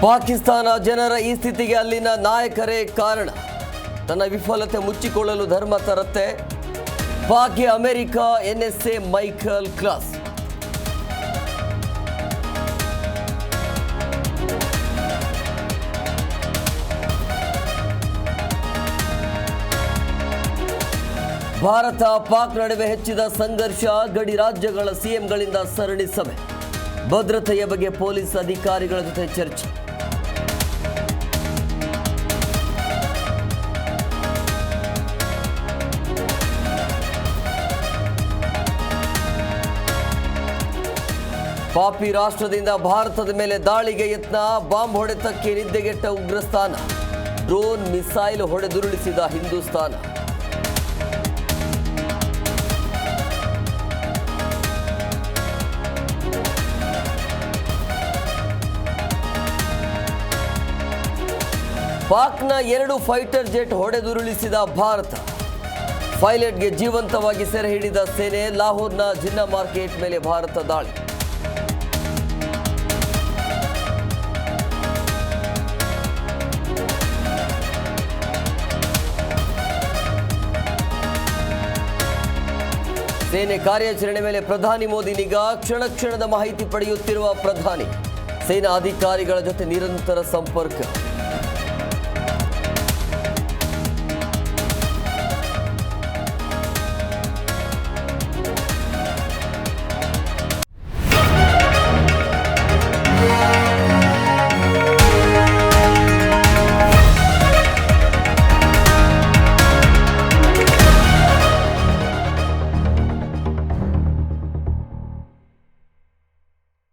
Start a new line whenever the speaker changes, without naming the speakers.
ಪಾಕಿಸ್ತಾನ ಜನರ ಈ ಸ್ಥಿತಿಗೆ ಅಲ್ಲಿನ ನಾಯಕರೇ ಕಾರಣ. ತನ್ನ ವಿಫಲತೆ ಮುಚ್ಚಿಕೊಳ್ಳಲು ಧರ್ಮ ತರತ್ತೆ. ಪಾಕ್ಗೆ ಅಮೆರಿಕ ಎನ್ಎಸ್ಎ ಮೈಕಲ್ ಕ್ಲಾಸ್. ಭಾರತ ಪಾಕ್ ನಡುವೆ ಹೆಚ್ಚಿದ ಸಂಘರ್ಷ. ಗಡಿ ರಾಜ್ಯಗಳ ಸಿಎಂಗಳಿಂದ ಸರಣಿ ಸಭೆ. ಭದ್ರತೆಯ ಬಗ್ಗೆ ಪೊಲೀಸ್ ಅಧಿಕಾರಿಗಳ ಜೊತೆ ಚರ್ಚೆ. ಪಾಪಿ ರಾಷ್ಟ್ರದಿಂದ ಭಾರತದ ಮೇಲೆ ದಾಳಿಗೆ ಯತ್ನ. ಬಾಂಬ್ ಹೊಡೆತಕ್ಕೆ ನಿದ್ದೆಗೆಟ್ಟ ಉಗ್ರಸ್ಥಾನ. ಡ್ರೋನ್ ಮಿಸೈಲ್ ಹೊಡೆದುರುಳಿಸಿದ ಹಿಂದೂಸ್ತಾನ. ಪಾಕ್ನ 2 ಫೈಟರ್ ಜೆಟ್ ಹೊಡೆದುರುಳಿಸಿದ ಭಾರತ. ಪೈಲಟ್ಗೆ ಜೀವಂತವಾಗಿ ಸೆರೆ ಹಿಡಿದ ಸೇನೆ. ಲಾಹೋರ್ನ ಜಿನ್ನಾ ಮಾರ್ಕೆಟ್ ಮೇಲೆ ಭಾರತ ದಾಳಿ. ಸೇನೆ ಕಾರ್ಯಾಚರಣೆ ಮೇಲೆ ಪ್ರಧಾನಿ ಮೋದಿ ನಿಗಾ. ಕ್ಷಣ ಕ್ಷಣದ ಮಾಹಿತಿ ಪಡೆಯುತ್ತಿರುವ ಪ್ರಧಾನಿ. ಸೇನಾ ಅಧಿಕಾರಿಗಳ ಜೊತೆ ನಿರಂತರ ಸಂಪರ್ಕ.